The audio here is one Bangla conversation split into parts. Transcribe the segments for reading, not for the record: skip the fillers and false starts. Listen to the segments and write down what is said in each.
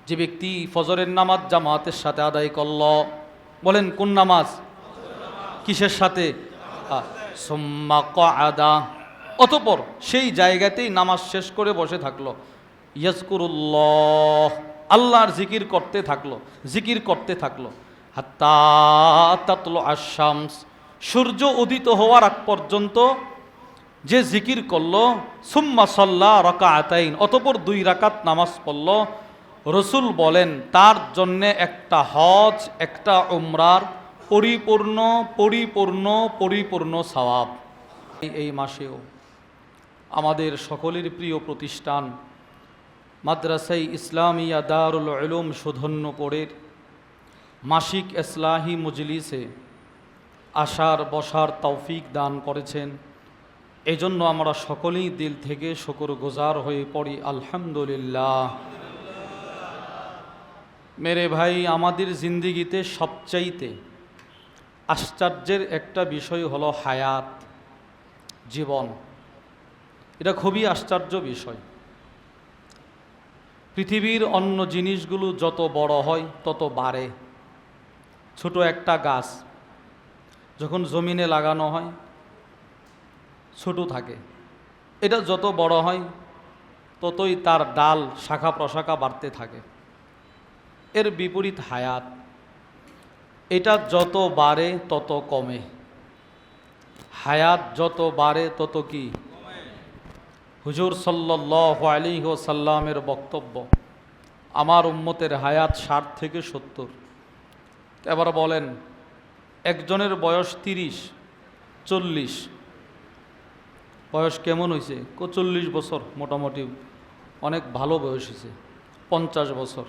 যে ব্যক্তি ফজরের নামাজ জামাতের সাথে আদায় করল, বলেন কোন নামাজ, কিসের সাথে, সুম্মা ক্বাদা, অতঃপর সেই জায়গাতেই নামাজ শেষ করে বসে থাকলো, ইয়াজকুরুল্লাহ, আল্লাহর জিকির করতে থাকলো, জিকির করতে থাকলো, হাত্তা তাতলু আশ-শামস, সূর্য উদিত হওয়ার আগ পর্যন্ত যে জিকির করলো, সুম্মা সাল্লা রাকাআতাইন, অতঃপর 2 রাকাত নামাজ পড়ল, রসুল বলেন তার জন্যে একটা হজ, একটা উমরার পরিপূর্ণ পরিপূর্ণ পরিপূর্ণ সওয়াব। এই মাসেও আমাদের সকলের প্রিয় প্রতিষ্ঠান মাদ্রাসায়ে ইসলামিয়া দারুল উলুম সুধন্যপুরের মাসিক ইসলাহি মজলিসে আসার বসার তৌফিক দান করেছেন। এজন্য আমরা সকলেই দিল থেকে শুকরগুজার হয়ে পড়ি আলহামদুলিল্লাহ। মেরে ভাই, আমাদের জিন্দিগিতে সবচাইতে আশ্চর্যের একটা বিষয় হলো হায়াত, জীবন। এটা খুবই আশ্চর্য বিষয়। পৃথিবীর অন্য জিনিসগুলো যত বড় হয় তত বাড়ে। ছোট একটা গাছ যখন জমিনে লাগানো হয় ছোট থাকে, এটা যত বড় হয় ততই তার ডাল শাখা প্রশাখা বাড়তে থাকে। এর বিপরীত হায়াত, এটা যত বাড়ে তত কমে। হায়াত যত বাড়ে তত কি? হুজুর সাল্লাল্লাহু আলাইহি ওয়াসাল্লামের বক্তব্য, আমার উম্মতের হায়াত 60 থেকে 70। এবার বলেন, একজনের বয়স 30, 40, বয়স কেমন হয়েছে? 40 বছর, মোটামুটি অনেক ভালো বয়স হয়েছে। 50 বছর,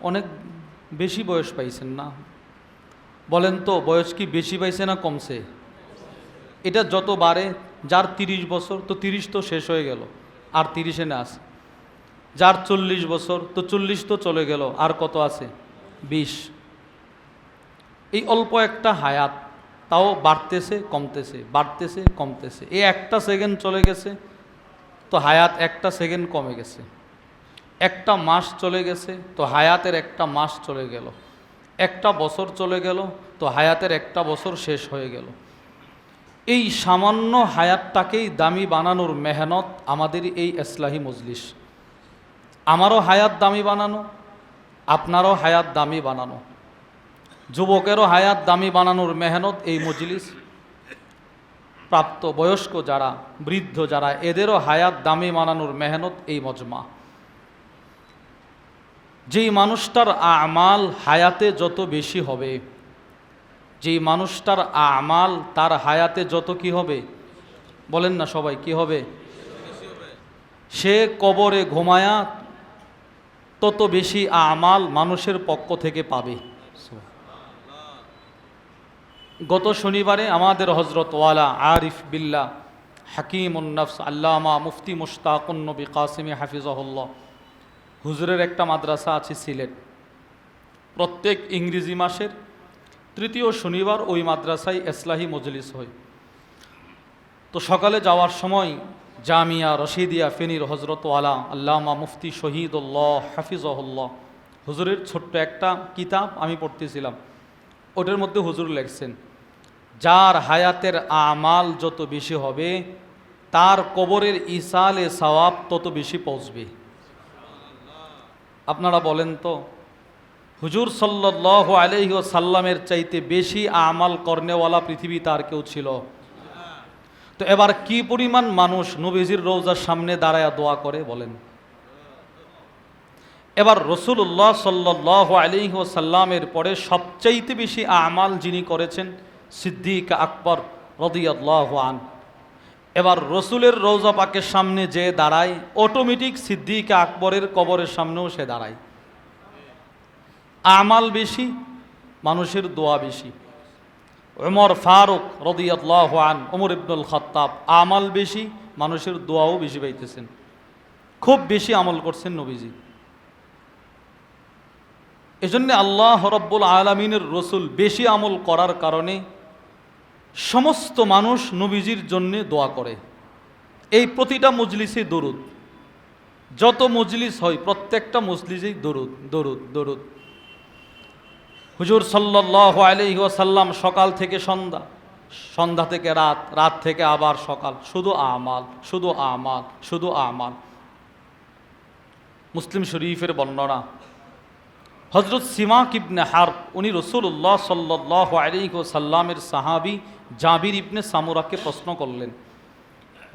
অনেক বেশি বয়স পাইছেন না? বলেন তো, বয়স কি বেশি পাইছে না কমছে? এটা যত বাড়ে, যার 30 বছর তো 30 তো শেষ হয়ে গেল, আর 30-এ না আছে। যার 40 বছর তো 40 তো চলে গেল, আর কত আছে? 20। এই অল্প একটা হায়াত, তাও বাড়তেছে কমতেছে, বাড়তেছে কমতেছে। এই একটা সেকেন্ড চলে গেছে তো হায়াত একটা সেকেন্ড কমে গেছে। একটা মাস চলে গেছে তো হায়াতের একটা মাস চলে গেল। একটা বছর চলে গেল তো হায়াতের একটা বছর শেষ হয়ে গেল। এই সামান্য হায়াতটাকেই দামি বানানোর মেহনত আমাদের এই ইসলাহি মজলিস। আমারও হায়াত দামি বানানো, আপনারও হায়াত দামি বানানো, যুবকেরও হায়াত দামি বানানোর মেহনত এই মজলিস। প্রাপ্ত বয়স্ক যারা, বৃদ্ধ যারা, এদেরও হায়াত দামি বানানোর মেহনত এই মজমা। যেই মানুষটার আমাল হায়াতে যত বেশি হবে, যেই মানুষটার আমাল তার হায়াতে যত কি হবে, বলেন না সবাই, কি হবে? সে কবরে ঘুমায়া তত বেশি আমাল মানুষের পক্ষ থেকে পাবে। গত শনিবারে আমাদের হজরত ওয়ালা আরিফ বিল্লাহ হাকিমুন নফস আল্লামা মুফতি মুশতাকুন নবী কাসিমি হাফিজাহুল্লাহ হুজুরের একটা মাদ্রাসা আছে সিলেট। প্রত্যেক ইংরেজি মাসের 3য় শনিবার ওই মাদ্রাসায় ইসলাহি মজলিস হয়। তো সকালে যাওয়ার সময় জামিয়া রশিদিয়া ফেনীর হজরত ওয়ালা আল্লামা মুফতি শহীদুল্লাহ হাফিজাহুল্লাহ হুজুরের ছোট্ট একটা কিতাব আমি পড়তেছিলাম। ওটার মধ্যে হুজুর লেখছেন, যার হায়াতের আমাল যত বেশি হবে তার কবরের ইসালে সওয়াব তত বেশি পৌঁছবে। আপনারা বলেন তো, হুজুর সাল্লাল্লাহু আলাইহি ওয়াসাল্লামের চাইতে বেশি আমাল করনেওয়ালা পৃথিবী তার কেউ ছিল? তো এবার কি পরিমাণ মানুষ নবীজির রওজার সামনে দাঁড়ায়া দোয়া করে বলেন। এবার রাসূলুল্লাহ সাল্লাল্লাহু আলাইহি ওয়াসাল্লামের পরে সবচাইতে বেশি আমাল যিনি করেছেন সিদ্দিক আকবর রাদিয়াল্লাহু আন। এবার রসুলের রওজা পাকের সামনে যে দাঁড়ায়, অটোমেটিক সিদ্দিক আকবরের কবরের সামনেও সে দাঁড়ায়। আমাল বেশি, মানুষের দোয়া বেশি। উমর ফারুক রাদিয়াল্লাহু আন, ওমর ইবনুল খাত্তাব, আমাল বেশি, মানুষের দোয়াও বেশি পাইতেছেন। খুব বেশি আমল করছেন নবীজি। এজন্য আল্লাহ রব্বুল আলামিনের রসুল বেশি আমল করার কারণে সমস্ত মানুষ নবীজির জন্যে দোয়া করে। এই প্রতিটা মজলিসে দরুদ, যত মজলিস হয় প্রত্যেকটা মজলিসেই দরুদ দরুদ দরুদ। হুজুর সাল্লাল্লাহু আলাইহি ওয়াসাল্লাম সকাল থেকে সন্ধ্যা, সন্ধ্যা থেকে রাত, রাত থেকে আবার সকাল, শুধু আমাল, শুধু আমাল, শুধু আমাল। মুসলিম শরীফের বর্ণনা, হযরত সিমাক ইবনে হারব, উনি রাসূলুল্লাহ সাল্লাল্লাহু আলাইহি ওয়াসাল্লামের সাহাবী জাবির ইবনে সামুরাকে প্রশ্ন করলেন।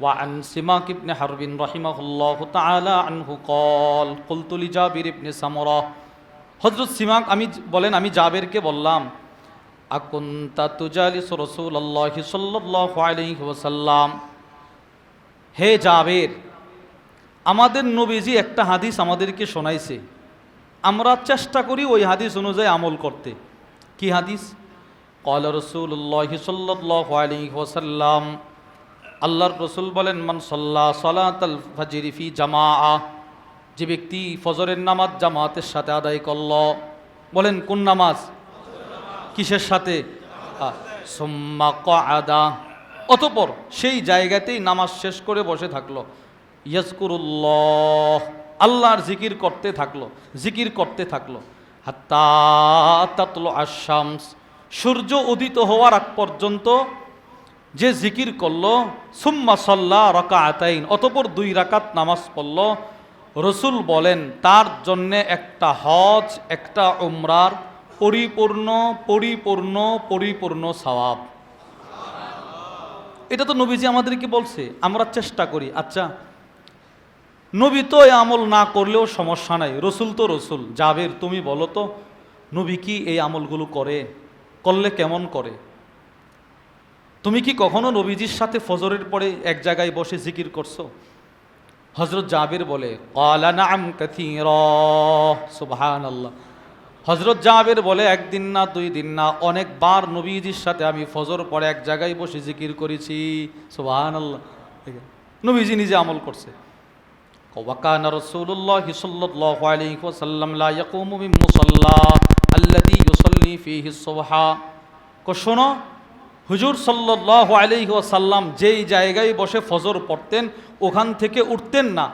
ওয়া আন সিমাক ইবনে হারবিন রাহিমাহুল্লাহু তাআলা আনহু قال قلت لجابر بن সামুরা, হযরত সিমাক বলেন আমি জাবেরকে বললাম, আকুনতা তুজালিসু রাসূলুল্লাহি সাল্লাল্লাহু আলাইহি ওয়াসাল্লাম, হে জাবের, আমাদের নবীজি একটা হাদিস আমাদেরকে শোনাইছে, আমরা চেষ্টা করি ওই হাদিস অনুযায়ী আমল করতে। কি হাদিস? ক্বালা রাসূলুল্লাহি সাল্লাল্লাহু আলাইহি ওয়াসাল্লাম, আল্লাহর রাসূল বলেন, মান সাল্লা সালাতাল ফাজরি ফি জামাআ, যে ব্যক্তি ফজরের নামাজ জামাতের সাথে আদায় করল। বলেন কোন নামাজ? কিসের সাথে? সুম্মা ক্বাআদা, অতঃপর সেই জায়গাতেই নামাজ শেষ করে বসে থাকলো। ইয়াজকুরুল্লাহ, আল্লাহর জিকির করতে থাকলো, জিকির করতে থাকলো। হাত্তা তাতলু আশ-শামস, সূর্য উদিত হওয়ার আগ পর্যন্ত যে জিকির করলো। সুম্মা সাল্লা রাকাআতাইন, অতঃপর 2 রাকাত নামাজ পড়ল। রসুল বলেন তার জন্যে একটা হজ, একটা উমরার পরিপূর্ণ পরিপূর্ণ পরিপূর্ণ সওয়াব। এটা তো নবীজি আমাদেরকে বলছে, আমরা চেষ্টা করি। আচ্ছা, নবী তো এই আমল না করলেও সমস্যা নাই, রসুল তো রসুল। জাবের তুমি বলো তো, নবী কি এই আমলগুলো করে? করলে কেমন করে? তুমি কি কখনো নবীজির সাথে ফজরের পরে এক জায়গায় বসে জিকির করছো? হযরত জাবের বলে, ক্বালা নাআম কাসীরা, সুবহানাল্লাহ। হযরত জাবের বলে, একদিন না 2 দিন না, অনেকবার নবীজির সাথে আমি ফজর পরে এক জায়গায় বসে জিকির করেছি। সুবহানাল্লাহ, নবীজি নিজে আমল করছে। ওয়া কানা রাসূলুল্লাহি সাল্লাল্লাহু আলাইহি ওয়াসাল্লাম লা ইয়াকুমু মিন মুসাল্লা আল্লাযী ইউসাল্লি ফীহি সুবহা। শোনো, হুজুর সাল্লাল্লাহু আলাইহি ওয়াসাল্লাম যেই জায়গায় বসে ফজর পড়তেন ওখান থেকে উঠতেন না,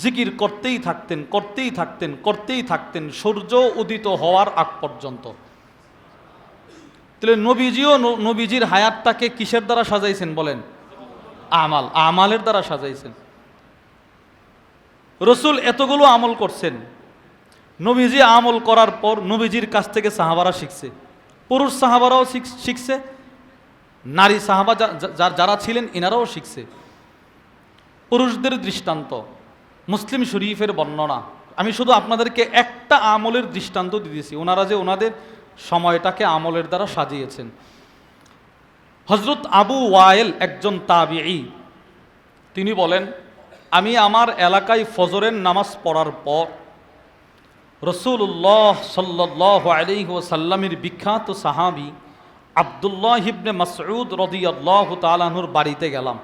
জিকির করতেই থাকতেন, করতেই থাকতেন, করতেই থাকতেন সূর্য উদিত হওয়ার আগ পর্যন্ত। তাহলে নবীজিও নবীজির হায়াতটাকে কিসের দ্বারা সাজাইছেন বলেন? আমাল, আমালের দ্বারা সাজাইছেন। রসুল এতগুলো আমল করছেন, নবীজি আমল করার পর নবীজির কাছ থেকে সাহাবারা শিখছে, পুরুষ সাহাবারাও শিখছে, নারী সাহাবা যারা ছিলেন এনারাও শিখছে। পুরুষদের দৃষ্টান্ত, মুসলিম শরীফের বর্ণনা। আমি শুধু আপনাদেরকে একটা আমলের দৃষ্টান্ত দিয়েছি, ওনারা যে ওনাদের সময়টাকে আমলের দ্বারা সাজিয়েছেন। হযরত আবু ওয়াইল একজন তাবিঈ, তিনি বলেন, আমি আমার এলাকায় ফজরের নামাজ পড়ার পর রাসূলুল্লাহ সাল্লাল্লাহু আলাইহি ওয়াসাল্লামের বিখ্যাত সাহাবী আব্দুল্লাহ ইবনে মাসউদ রাদিয়াল্লাহু তাআলা আনহুর বাড়িতে গেলাম।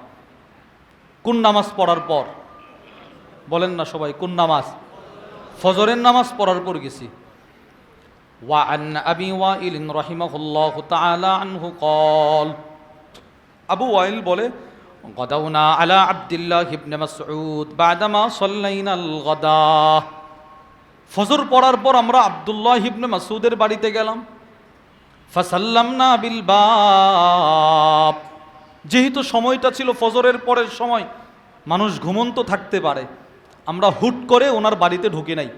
কোন নামাজ পড়ার পর? বলেন না সবাই, কোন নামাজ? ফজরের নামাজ পড়ার পর গেছি। ওয়া আন আবি ওয়াইল রাহিমাহুল্লাহু তাআলা আনহু قال, আবু ওয়াইল বলে, গাদাউনা আলা আব্দুল্লাহ ইবনে মাসউদ বাদামা সাল্লাইনাল গাদা। ফজর পড়ার পর আমরা আব্দুল্লাহ ইবনে মাসউদের বাড়িতে গেলাম। ফাসাল্লামনা বিল বাব, যেহেতু সময়টা ছিল ফজরের পরের সময়, মানুষ ঘুমন্ত থাকতে পারে, আমরা হুট করে ওনার বাড়িতে ঢুকে নাই।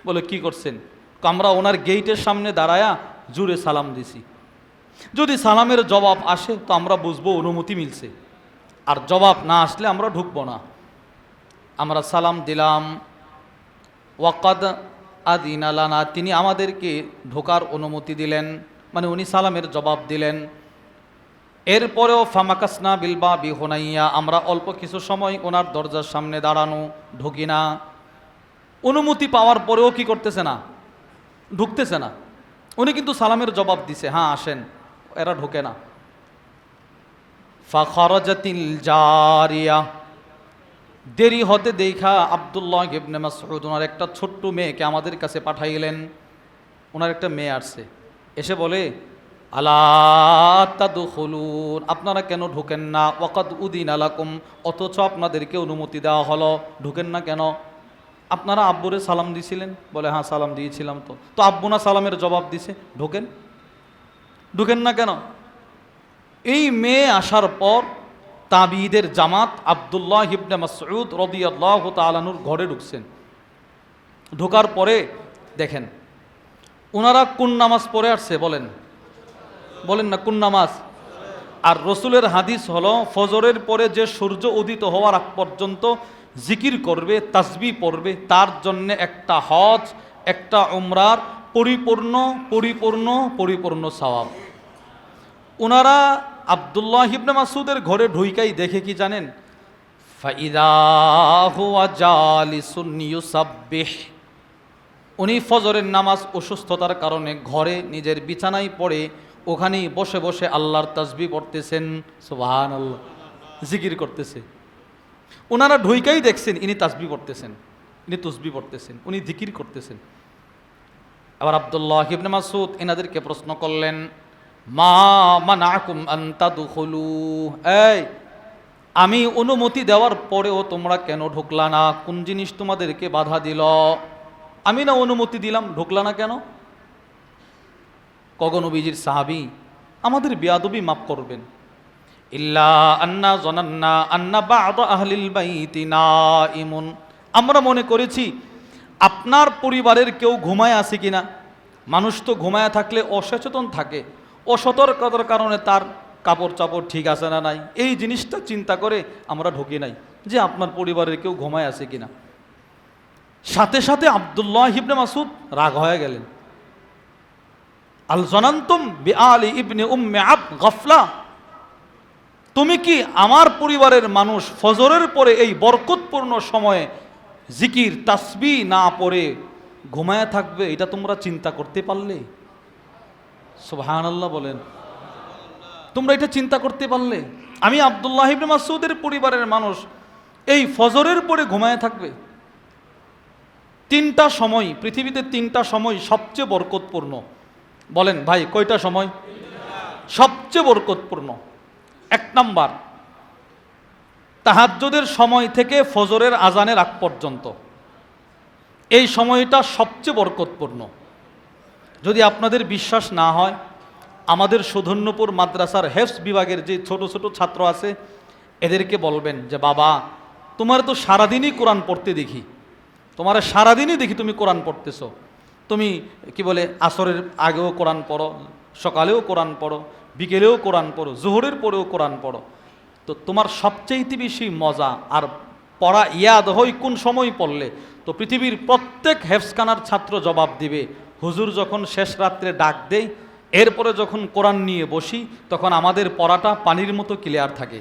বলে কি করছেন? আমরা ওনার গেইটের সামনে দাঁড়ায়া জুড়ে সালাম দিছি। যদি সালামের জবাব আসে তো আমরা বুঝবো অনুমতি মিলছে, আর জবাব না আসলে আমরা ঢুকবো না। আমরা সালাম দিলাম। ওয়াকাদ আদিনা লানা, তিনি আমাদেরকে ঢোকার অনুমতি দিলেন, মানে উনি সালামের জবাব দিলেন। এরপরেও ফামাকাসনা বিলবা বিহুনাইয়া, আমরা অল্প কিছু সময় ওনার দরজার সামনে দাঁড়ানো, ঢুকি না। অনুমতি পাওয়ার পরেও কি করতেছে না? ঢুকতেছে না। উনি কিন্তু সালামের জবাব দিছে, হ্যাঁ আসেন, এরা ঢোকে না। ফাখরাজাতিল জারিয়া, দেরি হতে দেখা আব্দুল্লাহ ইবনে মাসউদ ওনার একটা ছোট্ট মেয়েকে আমাদের কাছে পাঠাইলেন। ওনার একটা মেয়ে আসছে, এসে বলে, আলা তাদখুলুন, আপনারা কেন ঢোকেন না? ওয়াকাদ উদিনা লাকুম, অথচ আপনাদেরকে অনুমতি দেওয়া হলো, ঢোকেন না কেন? আপনারা আব্বুরে সালাম দিয়েছিলেন? বলে হ্যাঁ সালাম দিয়েছিলাম। তো আব্বু না সালামের জবাব দিছে, ঢোকেন। ঢোকেন না কেন? এই মেয়ে আসার পর তাবিঈদের জামাত আব্দুল্লাহ ইবনে মাসউদ রাদিয়াল্লাহু তাআলা আনহুর ঘরে ঢুকছেন। ঢোকার পরে দেখেন ওনারা কোন নামাজ পড়ে আসছে? বলেন বলেন না, কোন নামাজ? আর রসুলের হাদিস হলো ফজরের পরে যে সূর্য উদিত হওয়ার আগ পর্যন্ত জিকির করবে, তাসবিহ পড়বে, তার জন্য একটা হজ, একটা উমরার পরিপূর্ণ পরিপূর্ণ পরিপূর্ণ সওয়াব। ওনারা আব্দুল্লাহ ইবনে মাসউদের ঘরে ঢুইকাই দেখে কি জানেন? ফাইদা হুয়া জালিসুন ইউসাব্বিহ, উনি ফজরের নামাজ অসুস্থতার কারণে ঘরে নিজের বিছানায় পড়ে ওখানেই বসে বসে আল্লাহর তাসবিহ পড়তেছেন, সুবহানাল্লাহ, জিকির করতেছে। ওনারা ঢুইকাই দেখছেন ইনি তাসবিহ পড়তেছেন, ইনি তাসবিহ পড়তেছেন, উনি জিকির করতেছেন। আবার আব্দুল্লাহ ইবনে মাসউদ এনাদেরকে প্রশ্ন করলেন, মা মানাকুম আন তাদখুলু, এই আমি অনুমতি দেওয়ার পরেও তোমরা কেন ঢুকলা না? কোন জিনিস তোমাদেরকে বাধা দিল? আমি না অনুমতি দিলাম, ঢুকলা না কেন? নবীজির সাহাবী, আমাদের বেয়াদবি মাফ করবেন, ইল্লা আন্না জানান্না আন্না বা'দ আহলিল বাইতি নাইমুন, আমরা মনে করেছি আপনার পরিবারের কেউ ঘুমায় আছে কিনা। মানুষ তো ঘুমায় থাকলে অসচেতন থাকে, অসতর্কতার কারণে তার কাপড় চাপড় ঠিক আছে না নাই, এই জিনিসটা চিন্তা করে আমরা ঢুকি নাই যে আপনার পরিবারের কেউ ঘুমায় আছে কিনা। সাথে সাথে আব্দুল্লাহ ইবনে মাসউদ রাগ হয়ে গেলেন। আল জানান্তুম বিআলি ইবনে উম্মে আবদ গাফলা, তুমি কি আমার পরিবারের মানুষ ফজরের পরে এই বরকতপূর্ণ সময়ে জিকির তাসবিহ না পড়ে ঘুমায় থাকবে? এটা তোমরা চিন্তা করতে পারলে? সুবহানাল্লাহ বলেন। তোমরা এটা চিন্তা করতে পারলে আমি আব্দুল্লাহ ইবনে মাসউদের পরিবারের মানুষ এই ফজরের পরে ঘুমায় থাকবে? তিনটা সময়, পৃথিবীতে তিনটা সময় সবচেয়ে বরকতপূর্ণ। বলেন ভাই কয়টা সময় সবচেয়ে বরকতপূর্ণ? এক নাম্বার, তাহাজ্জুদের সময় থেকে ফজরের আজানের আগ পর্যন্ত, এই সময়টা সবচেয়ে বরকতপূর্ণ। যদি আপনাদের বিশ্বাস না হয়, আমাদের সুধন্যপুর মাদ্রাসার হেফজ বিভাগের যে ছোট ছোট ছাত্র আছে এদেরকে বলবেন যে বাবা, তোমার তো সারাদিনই কোরআন পড়তে দেখি, তোমার সারাদিনই দেখি তুমি কোরআন পড়তেছো, তুমি কি বলে আসরের আগেও কোরআন পড়ো, সকালেও কোরআন পড়ো, বিকেলেও কোরআন পড়ো, জোহরের পরেও কোরআন পড়ো, তো তোমার সবচেয়ে বেশি মজা আর পড়া ইয়াদ হয় কোন সময় পড়লে? তো পৃথিবীর প্রত্যেক হেফজখানার ছাত্র জবাব দিবে, হুজুর যখন শেষ রাত্রে ডাক দেই, এরপরে যখন কোরআন নিয়ে বসি, তখন আমাদের পড়াটা পানির মতো ক্লিয়ার থাকে।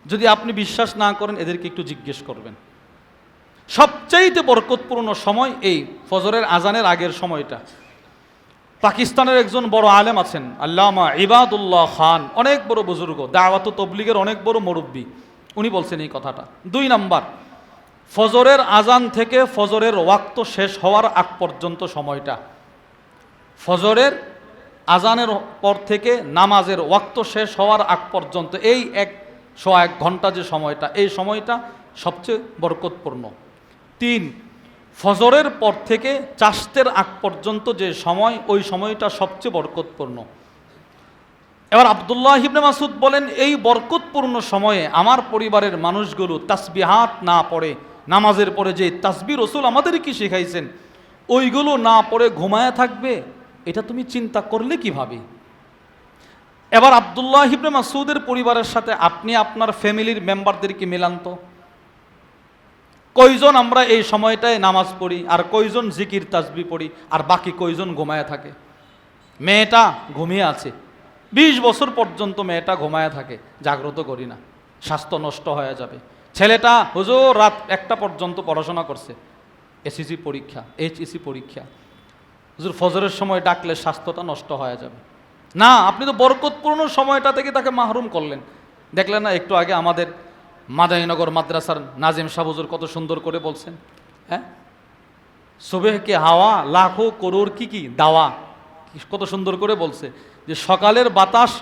যদি আপনি বিশ্বাস না করেন এদেরকে একটু জিজ্ঞেস করবেন। সবচাইতে বরকতপূর্ণ সময় এই ফজরের আজানের আগের সময়টা। পাকিস্তানের একজন বড় আলেম আছেন আল্লামা ইবাদুল্লাহ খান, অনেক বড় বুজুর্গ, দাওয়াত ও তবলিগের অনেক বড় মুরব্বী, উনি বলছেন এই কথাটা। 2 নাম্বার, ফজরের আজান থেকে ফজরের ওয়াক্ত শেষ হওয়ার আগ পর্যন্ত সময়টা, ফজরের আজানের পর থেকে নামাজের ওয়াক্ত শেষ হওয়ার আগ পর্যন্ত এই 1 ঘন্টা যে সময়টা, এই সময়টা সবচেয়ে বরকতপূর্ণ। 3, ফজরের পর থেকে চাশতের আগ পর্যন্ত যে সময়, ওই সময়টা সবচেয়ে বরকতপূর্ণ। এবার আব্দুল্লাহ ইবনে মাসউদ বলেন, এই বরকতপূর্ণ সময়ে আমার পরিবারের মানুষগুলো তাসবিহাত না পড়ে, নামাজের পরে যে তাসবিহ রসুল আমাদের কি শিখাইছেন ওইগুলো না পড়ে ঘুমায় থাকবে, এটা তুমি চিন্তা করলে কিভাবে? এবার আব্দুল্লাহ ইবনে মাসউদের পরিবারের সাথে আপনি আপনার ফ্যামিলির মেম্বারদেরকে মেলান তো, কয়জন আমরা এই সময়টায় নামাজ পড়ি, আর কয়জন জিকির তাসবিহ পড়ি, আর বাকি কয়জন ঘুমায় থাকে? মেয়েটা ঘুমিয়ে আছে, 20 বছর পর্যন্ত মেয়েটা ঘুমায় থাকে, জাগ্রত করি না, স্বাস্থ্য নষ্ট হয়ে যাবে। ছেলেটা হুজুর রাত 1টা পর্যন্ত পড়াশোনা করছে, এসএসসি পরীক্ষা, এইচএসসি পরীক্ষা, হুজুর ফজরের সময় ডাকলে স্বাস্থ্যটা নষ্ট হয়ে যাবে। না, আপনি তো বরকতপূর্ণ সময়টা থেকে তাকে মাহরুম করলেন। দেখলেন না একটু আগে আমাদের মাদানীনগর মাদ্রাসার নাজিম শাহ হুজুর কত সুন্দর করে বলছেন, হ্যাঁ, সুবেহ কে হাওয়া লাখো করোড় কি দাওয়া, কত সুন্দর করে বলছে যে সকালের বাতাস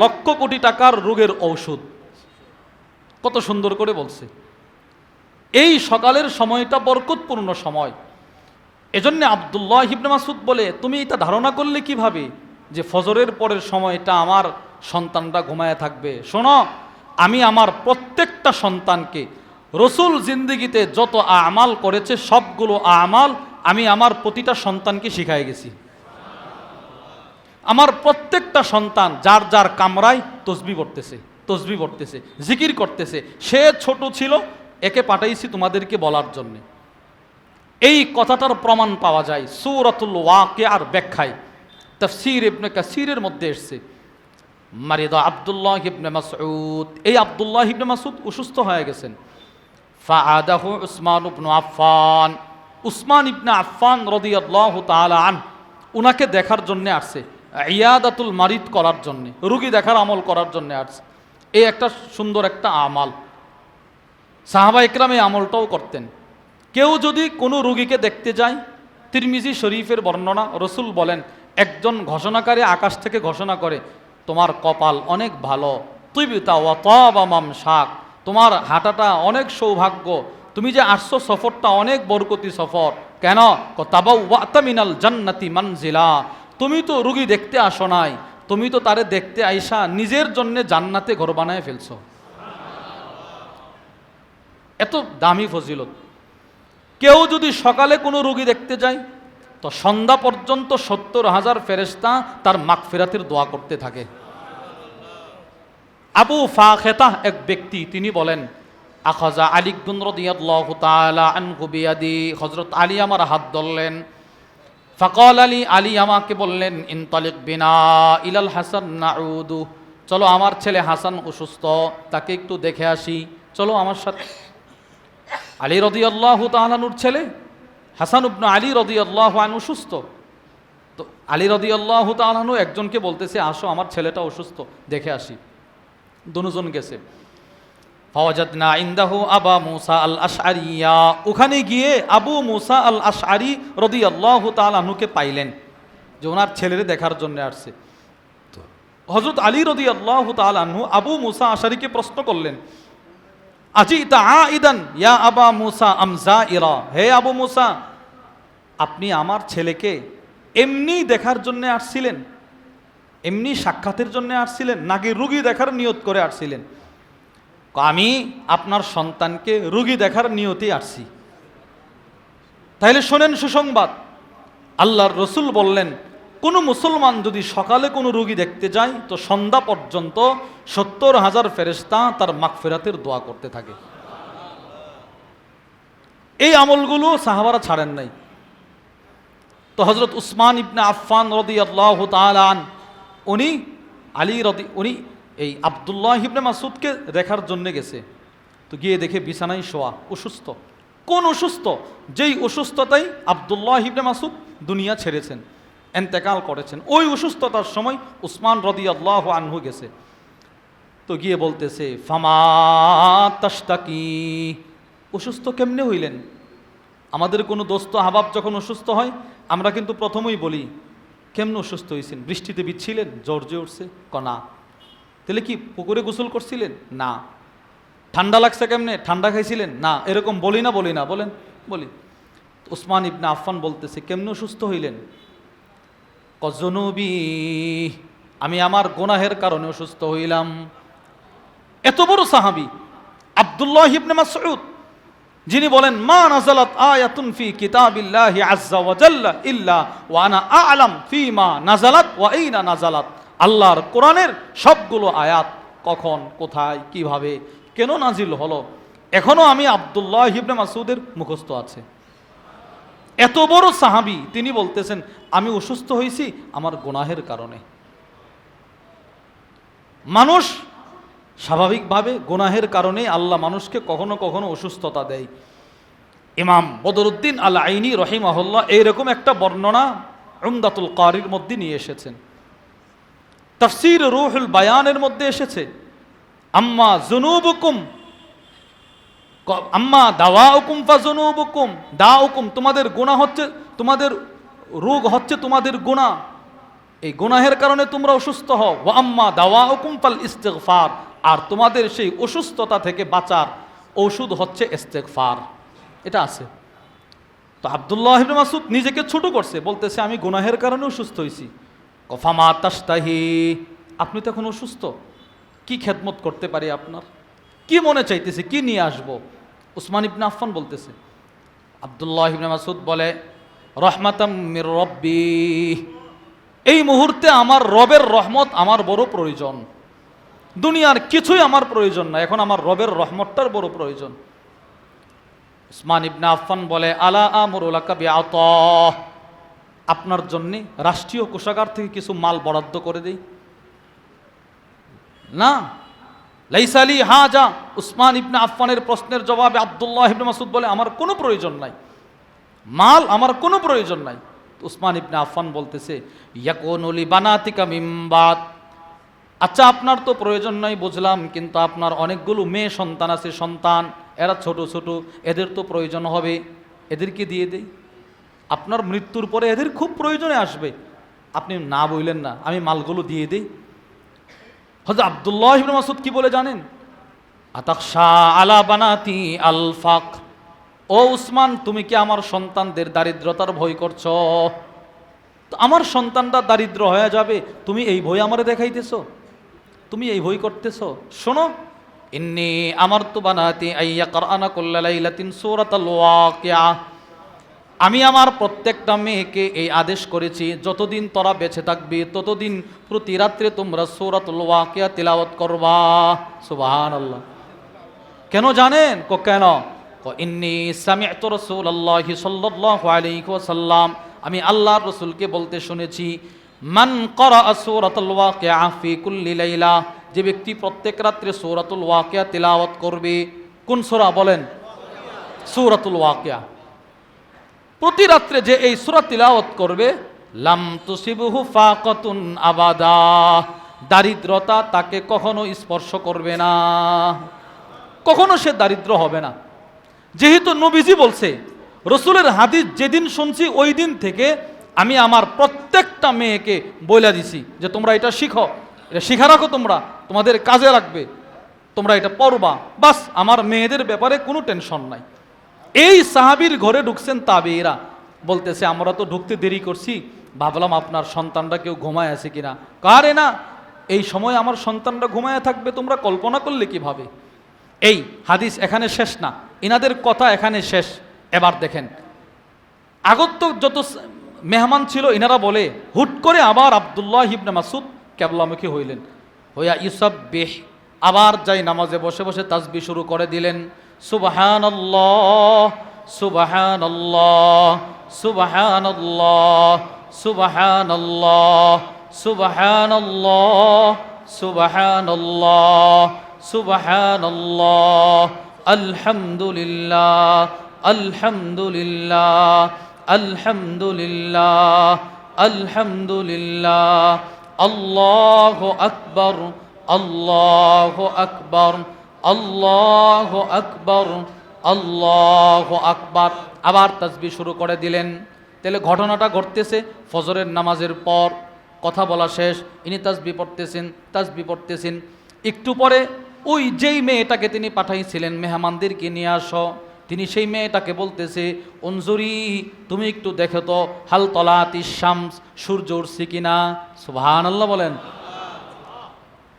লক্ষ কোটি টাকার রোগের ঔষধ, কত সুন্দর করে বলছে। এই সকালের সময়টা বরকতপূর্ণ সময়। এজন্য আব্দুল্লাহ ইবনে মাসউদ বলে, তুমি এটা ধারণা করলে কিভাবে যে ফজরের পরের সময়টা আমার সন্তানরা ঘুমায় থাকবে? শোনো, আমি আমার প্রত্যেকটা সন্তানকে রসুল জিন্দেগিতে যত আমাল করেছে সবগুলো আমাল আমি আমার প্রতিটা সন্তানকে শিখাই গেছি। আমার প্রত্যেকটা সন্তান যার যার কামরায় তসবিহ পড়তেছে, জিকির করতেছে। সে ছোট ছিল, একে পাঠাইছি তোমাদেরকে বলার জন্য। এই কথাটার প্রমাণ পাওয়া যায় সূরাতুল ওয়াকিয়ার ব্যাখ্যায়, তাফসীর ইবনে কাসীরের মধ্যে এসেছে। মারিদা আব্দুল্লাহ ইবনে মাসউদ, এই আব্দুল্লাহ ইবনে মাসউদ অসুস্থ হয়ে গেছেন। ফাআদাহু উসমান ইবনে আফফান, উসমান ইবনে আফফান রাদিয়াল্লাহু তাআলা আনহু উনাকে দেখার জন্য আসছে, ইয়াদাতুল মারিদ করার জন্য, রোগী দেখার আমল করার জন্য আসছে। এই একটা সুন্দর একটা আমাল, সাহাবা ইকরাম এই আমলটাও করতেন। কেউ যদি কোনো রোগীকে দেখতে যায়, তিরমিজি শরীফের বর্ণনা, রসুল বলেন একজন ঘোষণাকারী আকাশ থেকে ঘোষণা করে, তোমার কপাল অনেক ভালো, তুইবিতা ওয়া তাবা মামশাক, তোমার হাঁটাটা অনেক সৌভাগ্য, তুমি যে আসছো সফরটা অনেক বরকতি সফর। কেন? তাবাওয়াতা মিনাল জান্নাতি মানজিলা, তুমি তো রুগী দেখতে আসো নাই, তুমি তো তারে দেখতে আইসা নিজের জন্য জান্নাতে ঘর বানায় ফেলছো। এত দামি ফজিলত। কেউ যদি সকালে কোনো রোগী দেখতে যায় তো সন্ধ্যা পর্যন্ত ৭০,০০০ ফেরেশতা তার মাগফিরাতের দোয়া করতে থাকে। আবু ফাখেতাহ এক ব্যক্তি, তিনি বলেন, আখাযা আলী রাদিয়াল্লাহু তাআলা আনহু বিয়াদি, হযরত আলী আমার হাত ধরলেন। ফাকাল আলী, আলী আমাকে বললেন, ইনতালিক বিনা ইলাল হাসান নাউদু, চলো আমার ছেলে হাসান অসুস্থ, তাকে একটু দেখে আসি, চলো আমার সাথে। আলী রাদিয়াল্লাহু তাআলা আনহুর ছেলে হাসান ইবনে আলী রাদিয়াল্লাহু আনহু অসুস্থ। তো আলী রাদিয়াল্লাহু তাআলা আনহু একজনকে বলতেছে, আসো আমার ছেলেটা অসুস্থ, দেখে আসি। দুজন গেছে। ফাওয়াজাদনা ইনদাহু আবা মুসা আল আশআরিয়া, ওখানে গিয়ে আবু মুসা আল আশআরি রাদিয়াল্লাহু তাআলা আনহুকে পাইলেন, যে ওনার ছেলেরে দেখার জন্য আসছে। হযরত আলী রাদিয়াল্লাহু তাআলা আনহু আবু মুসা আশআরিকে প্রশ্ন করলেন, আজিতা আইদান ইয়া আবা মুসা আম যাইরা, হে আবু মুসা, আপনি আমার ছেলেকে এমনি দেখার জন্য আসছিলেন, এমনি সাক্ষাতের জন্য আসছিলেন, নাকি রোগী দেখার নিয়ত করে আসছিলেন? আমি আপনার সন্তানকে রোগী দেখার নিয়তেই আসছি। তাইলে শোনেন সুসংবাদ, আল্লাহর রসুল বললেন, কোনো মুসলমান যদি সকালে কোনো রোগী দেখতে যায় তো সন্ধ্যা পর্যন্ত ৭০,০০০ ফেরেশতা তার মাগফিরাতের দোয়া করতে থাকে। এই আমলগুলো সাহাবারা ছাড়েন নাই। তো হযরত উসমান ইবনে আফফান রাদিয়াল্লাহু তাআলা আন, উনি এই আব্দুল্লাহ ইবনে মাসউদকে দেখার জন্য গেছে। তো গিয়ে দেখে বিছানায় শোয়া, অসুস্থ। কোন অসুস্থ? যেই অসুস্থতাই আব্দুল্লাহ ইবনে মাসউদ দুনিয়া ছেড়েছেন, ইন্তেকাল করেছেন, ওই অসুস্থতার সময় উসমান রাদিয়াল্লাহু আনহু গেছে। তো গিয়ে বলতেছে, ফামা তাশতাকি, অসুস্থ কেমনে হইলেন? আমাদের কোনো দোস্ত হাবাব যখন অসুস্থ হয় আমরা কিন্তু প্রথমেই বলি, কেমনে অসুস্থ হয়েছেন? বৃষ্টিতে ভিজছিলেন, জ্বর যে উঠছে? কনা। তাহলে কি পুকুরে গোসল করছিলেন? না। ঠান্ডা লাগছে কেমনে? ঠান্ডা খাইছিলেন? না। এরকম বলি না? বলেন, বলি। উসমান ইবনে আফফান বলতেছে, কেমনে অসুস্থ হইলেন? কজনুবি, আমি আমার গুনাহের কারণে অসুস্থ হইলাম। এত বড় সাহাবী আব্দুল্লাহ ইবনে মাসউদ, যিনি বলেন, মা নাযালাত আয়াতুন ফি কিতাবিল্লাহি আযজা ওয়া জাল্লা ইল্লা ওয়া আনা আ'লাম ফিমা নাযালাত ওয়া আইনা নাযালাত, আল্লাহর কোরআনের সবগুলো আয়াত কখন, কোথায়, কিভাবে, কেন নাজিল হলো, এখনো আমি আব্দুল্লাহ ইবনে মাসউদের মুখস্থ আছে। এত বড় সাহাবী, তিনি বলতেছেন, আমি অসুস্থ হয়েছি আমার গুনাহের কারণে। মানুষ স্বাভাবিকভাবে গুনাহের কারণে আল্লাহ মানুষকে কখনো কখনো অসুস্থতা দেয়। ইমাম বদরুদ্দিন আল আইনি রহিমাহুল্লাহ এইরকম একটা বর্ণনা উমদাতুল কারির মধ্যে নিয়ে এসেছেন। তাফসীর রূহুল বায়ানের মধ্যে এসেছে, আম্মা যুনুবুকুম আম্মা দাওয়াউকুম ফাযুনুবুকুম, দাউকুম, তোমাদের গুনাহ হচ্ছে, তোমাদের রোগ হচ্ছে তোমাদের গুনাহ, এই গুনাহের কারণে তোমরা অসুস্থ হও। ওয়া আম্মা দাওয়াউকুম ফাল ইস্তিগফার, আর তোমাদের সেই অসুস্থতা থেকে বাঁচার ঔষধ হচ্ছে ইস্তিগফার। এটা আছে। তো আব্দুল্লাহ ইবনে মাসউদ নিজেকে ছোট করছে, বলতেছে আমি গুনাহের কারণে অসুস্থ হয়েছি। কফামা তাশতাহি, আপনি তো এখন অসুস্থ, কি খেদমত করতে পারি আপনার, কি মনে চাইতেছে, কি নিয়ে আসবো? উসমান ইবনে আফফান বলতেছে। আব্দুল্লাহ ইবনে মাসউদ বলে রহমাতাম মির রব্বি, এই মুহূর্তে আমার রবের রহমত আমার বড় প্রয়োজন, দুনিয়ার কিছুই আমার প্রয়োজন না, এখন আমার রবের রহমতটার বড় প্রয়োজন। উসমান ইবনে আফফান বলে আলা আমরু লাকা বিআতা, আপনার জন্য রাষ্ট্রীয় কোষাগার থেকে কিছু মাল বরাদ্দ করে দেই না? লাইসা লি হাজা, উসমান ইবনে আফফানের প্রশ্নের জবাবে আব্দুল্লাহ ইবনে মাসউদ বলে আমার কোনো প্রয়োজন নাই, মাল আমার কোনো প্রয়োজন নাই। উসমান ইবনে আফফান বলতেছে ইয়াকুনু লি বানাতিকা মিন বাদ, আচ্ছা আপনার তো প্রয়োজন নাই বুঝলাম, কিন্তু আপনার অনেকগুলো মেয়ে সন্তান আছে, সন্তান এরা ছোট ছোট, এদের তো প্রয়োজন হবে, এদেরকে দিয়ে দেই, আপনার মৃত্যুর পরে এদের খুব প্রয়োজনে আসবে, আপনি না বললেন না, আমি মালগুলো দিয়ে দেই। হযরত আব্দুল্লাহ ইবনে মাসউদ কি বলে জানেন? আতাকশা আলা বানাতি আল ফাকর, ও উসমান তুমি কি আমার সন্তানদের দারিদ্রতার ভয় করছো? তো আমার সন্তানটা দারিদ্র হয়ে যাবে, তুমি এই ভয় আমারে দেখাইতেছো, তুমি এই ভয় করতেছো। শোনো, ইন্নী আমারতু বানাতি আইয়া করআনা কুল্লা লাইলাতিন সূরাতুল ওয়াকিয়া, আমি আমার প্রত্যেকটা মেয়েকে এই আদেশ করেছি যতদিন তোরা বেঁচে থাকবি ততদিন প্রতি রাত্রে তোমরা সূরাতুল ওয়াকিয়া তিলাওয়াত করবা। সুবহানাল্লাহ। কেন জানেন? কেন? ইন্নী সামি'তু রাসূলুল্লাহি সাল্লাল্লাহু আলাইহি ওয়াসাল্লাম, আমি আল্লাহর রাসূলকে বলতে শুনেছি, মান ক্বারাআ সূরাতুল ওয়াকিয়া ফি কুল্লি লাইলা, যে ব্যক্তি প্রত্যেক রাত্রে সূরাতুল ওয়াকিয়া তিলাওয়াত করবে। কোন সূরা বলেন? সূরাতুল ওয়াকিয়া। প্রতি রাত্রে যে এই সূরা তিলাওয়াত করবে, লাম তুসিবহু ফাকাতুন আবাদা, দারিদ্রতা তাকে কখনো স্পর্শ করবে না, কখনো সে দারিদ্র হবে না। যেহেতু নবীজি বলছে, রসুলের হাদিস যেদিন শুনছি ওই দিন থেকে আমি আমার প্রত্যেকটা মেয়েকে বলে দিছি যে তোমরা এটা শিখো, এটা শিখা রাখো, তোমরা তোমাদের কাজে রাখবে, তোমরা এটা পড়বা, বাস আমার মেয়েদের ব্যাপারে কোনো টেনশন নাই। এই সাহাবীর ঘরে ঢুকছেন তাবেঈরা, বলতেছে আমরা তো ঢুকতে দেরি করছি, ভাবলাম আপনার সন্তানরা কেউ ঘুমায় আছে কিনা। কারে না, এই সময় আমার সন্তানরা ঘুমায় থাকবে তোমরা কল্পনা করলে কিভাবে? এই হাদিস এখানে শেষ না, ইনাদের কথা এখানে শেষ। এবার দেখেন, আগত যত মেহমান ছিল ইনারা বলে, হুট করে আবার আব্দুল্লাহ ইবনে মাসউদ কিবলামুখী হইলেন, হইয়া ইউসাব্বিহ, আবার যাই নামাজে বসে বসে তাসবিহ শুরু করে দিলেন। সুবহানাল্লাহ সুবহানাল্লাহ সুবহানাল্লাহ সুবহানাল্লাহ সুবহানাল্লাহ সুবহানাল্লাহ সুবহানাল্লাহ আলহামদুলিল্লাহ আলহামদুলিল্লাহ আলহামদুলিল্লাহ আলহামদুলিল্লাহ আল্লাহু আকবার আল্লাহু আকবার আল্লাহু আকবার আল্লাহু আকবার। আবার তাসবিহ শুরু করে দিলেন। তাহলে ঘটনাটা ঘটতেছে ফজরের নামাজের পর, কথা বলা শেষ, ইনি তাসবিহ পড়তেছেন। একটু পরে ওই যেই মেয়েটাকে তিনি পাঠাইছিলেন মেহমানদেরকে নিয়ে আসো, তিনি সেই মেয়েটাকে বলতেছে, অনজুরি, তুমি একটু দেখো তো, হাল তলাতিশ শামস, সূর্য উঠছে কিনা। সুবহানাল্লাহ বলেন।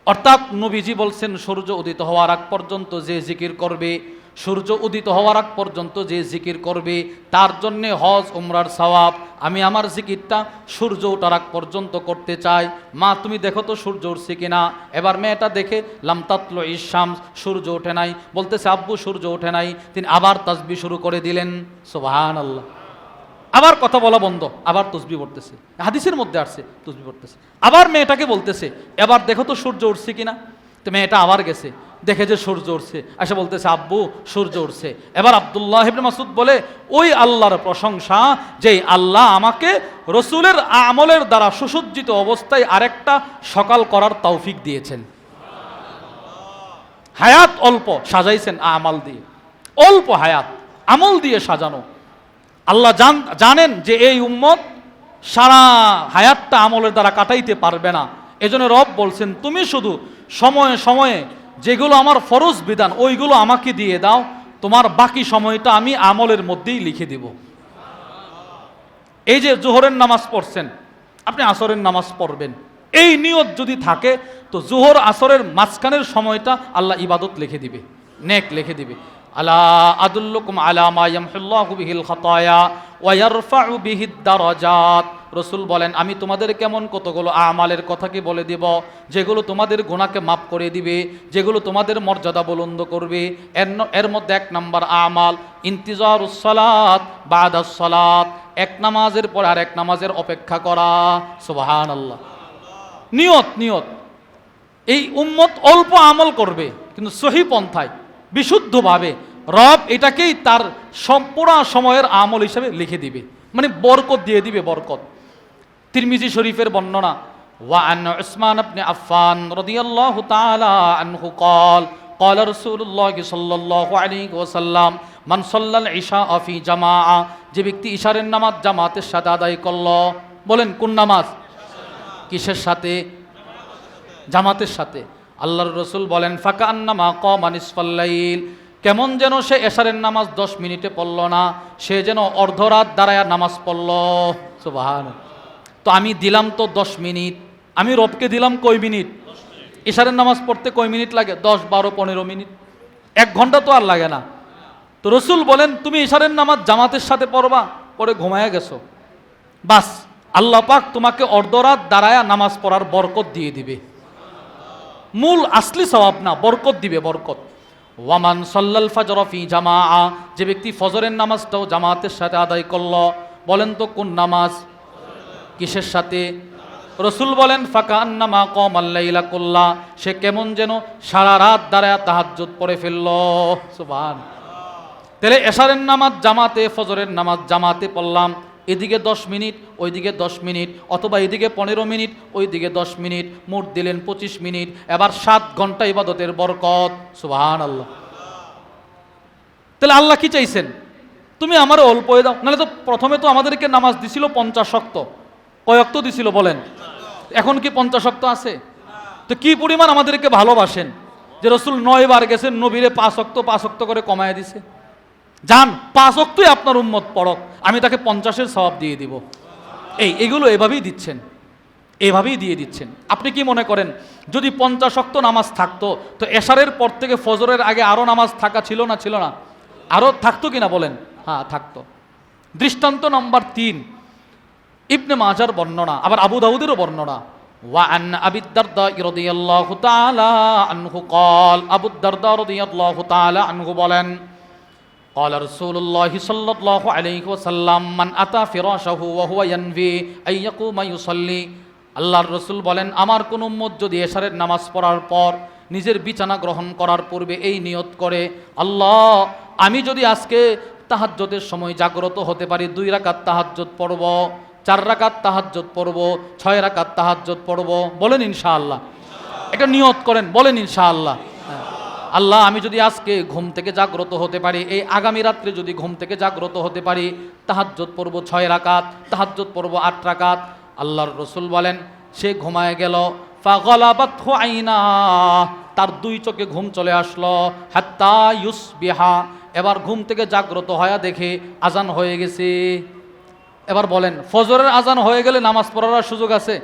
অর্থাৎ নবীজি বলছেন সূর্য উদিত হওয়ার আগ পর্যন্ত যে জিকির করবে, সূর্য উদিত হওয়ার আগ পর্যন্ত যে জিকির করবে তার জন্যে হজ উমরার সওয়াব। আমি আমার জিকিরটা সূর্য ওঠার আগ পর্যন্ত করতে চাই, মা তুমি দেখো তো সূর্য উঠছে কিনা। এবার মেয়েটা দেখে, লাম তাতলু ইশ-শামস, সূর্য ওঠে নাই। বলতেছে আব্বু সূর্য ওঠে নাই। তিনি আবার তাসবিহ শুরু করে দিলেন। সুবহানাল্লাহ। আবার কথা বলা বন্ধ, আবার তাসবিহ পড়তেছে, হাদিসের মধ্যে আসছে তাসবিহ পড়তেছে। আবার মেয়েটাকে বলতেছে এবার দেখো তো সূর্য উঠছে কিনা। তো মেয়েটা আবার গেছে, দেখে যে সূর্য উঠছে, এসে বলতেছে আব্বু সূর্য উঠছে। এবার আব্দুল্লাহ ইবনে মাসউদ বলে, ওই আল্লাহর প্রশংসা যেই আল্লাহ আমাকে রসুলের আমলের দ্বারা সুসজ্জিত অবস্থায় আরেকটা সকাল করার তৌফিক দিয়েছেন। হায়াত অল্প সাজাইছেন আমল দিয়ে, অল্প হায়াত আমল দিয়ে সাজানো। আল্লাহ জানেন যে এই উম্মত সারা হায়াতটা আমলের দ্বারা কাটাইতে পারবে না। এজন্য রব বলছেন তুমি শুধু সময়ে সময়ে যেগুলো আমার ফরজ বিধান ওইগুলো আমাকে দিয়ে দাও, তোমার বাকি সময়টা আমি আমলের মধ্যেই লিখে দিব। এই যে জোহরের নামাজ পড়ছেন, আপনি আসরের নামাজ পড়বেন, এই নিয়ত যদি থাকে তো জোহর আসরের মাঝখানের সময়টা আল্লাহ ইবাদত লিখে দিবে, নেক লিখে দিবে। আলা আদুল্লুকুম আলা মা ইয়ামহুল্লাহু বিহিল খাতায়া ওয়া ইয়ারফাউ বিহিদ দারাজাত। রাসূল বলেন আমি তোমাদের কেমন কতগুলো আমালের কথা কি বলে দিব যেগুলো তোমাদের গুনাহকে মাফ করে দিবে, যেগুলো তোমাদের মর্যাদা বুলন্দ করবে। এর মধ্যে এক নাম্বার আমাল ইন্তিজারুস সালাত বাদাস সালাত, এক নামাজের পর আর এক নামাজের অপেক্ষা করা। সুবহানাল্লাহ। নিয়ত নিয়ত এই উম্মত অল্প আমল করবে কিন্তু সহি পন্থায় বিশুদ্ধভাবে রব এটাকেই তার সম্পূর্ণ সময়ের আমল হিসেবে লিখে দিবে, মানে বরকত দিয়ে দিবে, বরকত। তিরমিজি শরীফের বর্ণনা ওয়া আন উসমান ইবনে আফফান রাদিয়াল্লাহু তাআলা আনহু قال قال رسول الله সাল্লাল্লাহু আলাইহি ওয়াসাল্লাম মান সাল্লাল ইশা ফি জামাআ, যে ব্যক্তি ইশারের নামাজ জামাতের সাথে আদায় করলো। বলেন কোন নামাজ? কিসের সাথে? জামাতের সাথে। আল্লাহর রাসূল বলেন ফাকান্নামা কামা নিসফাল লাইল, কেমন যেন সে এশারের নামাজ 10 মিনিটে পড়ল না, সে যেন অর্ধরাত দাঁড়ায় নামাজ পড়ল। সুবহানাল্লাহ। তো আমি দিলাম তো 10 মিনিট, আমি রবকে দিলাম কয় মিনিট? এশারের নামাজ পড়তে কয় মিনিট লাগে? 10, 12, 15 মিনিট, 1 ঘন্টা তো আর লাগে না। তো রাসূল বলেন তুমি এশারের নামাজ জামাতের সাথে পড়বা, পরে ঘুমায়া গেছো, বাস আল্লাহ পাক তোমাকে অর্ধরাত দাঁড়ায়া নামাজ পড়ার বরকত দিয়ে দিবে। মূল আসলি সওয়াব না, বরকত দিবে, বরকত। ওয়ামান সাল্লাল ফাজর ফি জামাআ, যে ব্যক্তি ফজরের নামাজটাও জামাতের সাথে আদায় করলো। বলেন তো কোন নামাজ? কিসের সাথে? রাসূল বলেন ফাকান্নামা কামাল লাইলা কুল্লা, সে কেমন যেন সারা রাত দাঁড়ায় তাহাজ্জুদ পড়ে ফেলল। সুবহানাল্লাহ। তাহলে এশারের নামাজ জামাতে, ফজরের নামাজ জামাতে পড়লাম, এদিকে 10 মিনিট, ওইদিকে 10 মিনিট, অথবা এদিকে 15 মিনিট, ওইদিকে 10 মিনিট, মোট দিলেন 25 মিনিট। এবার 7 ঘন্টা ইবাদতের বরকত। সুবহানাল্লাহ। তাহলে আল্লাহ কি চাইছেন? তুমি আমার অল্প দাও, নাহলে তো প্রথমে তো আমাদেরকে নামাজ দিছিল 50 ওয়াক্ত। কয় ওয়াক্ত দিছিল বলেন? এখন কি 50 ওয়াক্ত আছে? তো কি পরিমাণ আমাদেরকে ভালোবাসেন যে রাসূল 9 বার গেছেন, নবীরে 5 ওয়াক্ত করে কমায় দিছে। যান 5 ওয়াক্তই আপনার উম্মত পড়ক, আমি তাকে 50-এর সওয়াব দিয়ে দিব। এইগুলো এভাবেই দিচ্ছেন, এভাবেই দিয়ে দিচ্ছেন। আপনি কি মনে করেন যদি 50 ওয়াক্ত নামাজ থাকতো তো এশারের পর থেকে ফজরের আগে আরো নামাজ থাকা ছিল না? ছিল না? আরো থাকতো কিনা বলেন? হ্যাঁ থাকতো। দৃষ্টান্ত নম্বর 3 ইবনে মাজার বর্ণনা, আবার আবু দাউদেরও বর্ণনা। ওয়া আন আবি দারদা রাদিয়াল্লাহু তাআলা আনহু قال, আবু দারদা রাদিয়াল্লাহু তাআলা আনহু বলেন قال رسول الله صلى الله عليه وسلم من أتى فراشه وهو ينوي أن يقوم يصلي, আল্লাহর রাসূল বলেন আমার কোন উম্মত যদি এশারের নামাজ পড়ার পর নিজের বিছানা গ্রহণ করার পূর্বে এই নিয়ত করে, আল্লাহ আমি যদি আজকে তাহাজ্জুদের সময় জাগ্রত হতে পারি 2 রাকাত তাহাজ্জুদ পড়ব, 4 রাকাত তাহাজ্জুদ পড়ব, 6 রাকাত তাহাজ্জুদ পড়ব, বলেন ইনশাআল্লাহ। এটা নিয়ত করেন, বলেন ইনশাআল্লাহ। আল্লাহ আমি যদি আজকে ঘুম থেকে জাগ্রত হতে পারি, এই আগামী রাত্রে যদি ঘুম থেকে জাগ্রত হতে পারি, তাহাজ্জুদ পড়ব 6 রাকাত, তাহাজ্জুদ পড়ব 8 রাকাত। আল্লাহর রাসূল বলেন সে ঘুমায় গেল, ফাগালাবাতহু আইনা, তার 2 চোখে ঘুম চলে আসলো, হাত্তা ইউসবিহা, এবার ঘুম থেকে জাগ্রত হয়ে দেখে আজান হয়ে গেছে। এবার বলেন ফজরের আজান হয়ে গেলে নামাজ পড়ার সুযোগ আছে?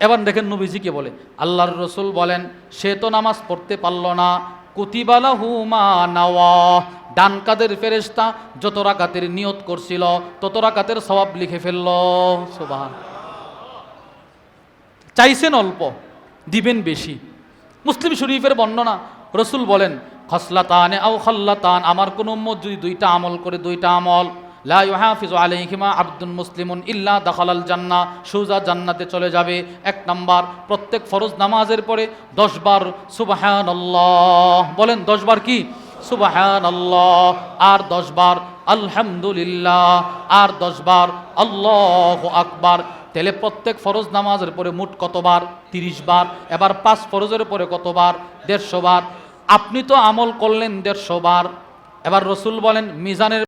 এবার দেখেন নবীজি কি বলে, আল্লাহর রাসূল বলেন সে তো নামাজ পড়তে পারল না, কুতিবা লাহু মা নাওয়া, ডান কাদের ফেরেশতা যত রাকাতের নিয়ত করছিল তত রাকাতের সওয়াব লিখে ফেলল। সুবহানাল্লাহ। চাইছেন অল্প, দিবেন বেশি। মুসলিম শরীফের বর্ণনা, রাসূল বলেন খসলাতান আও খাল্লাতান, আমার কোন উম্মত যদি 2টা আমল করে, 2টা আমল, লা ইউহাফিজু আলাইহিমা আবদুন মুসলিমুন ইল্লা দাখালাল জান্নাহ, সোজা জান্নাতে চলে যাবে। 1 নাম্বার, প্রত্যেক ফরজ নামাজের পরে 10 বার সুবহানাল্লাহ, বলেন 10 বার কি? সুবহানাল্লাহ, আর 10 বার আলহামদুলিল্লাহ, আর 10 বার আল্লাহু আকবার। তাহলে প্রত্যেক ফরজ নামাজের পরে মোট কতবার? 30 বার। এবার 5 ফরজের পরে কতবার? 150 বার। আপনি তো আমল করলেন 150 বার। এবার রাসূল বলেন মিজানের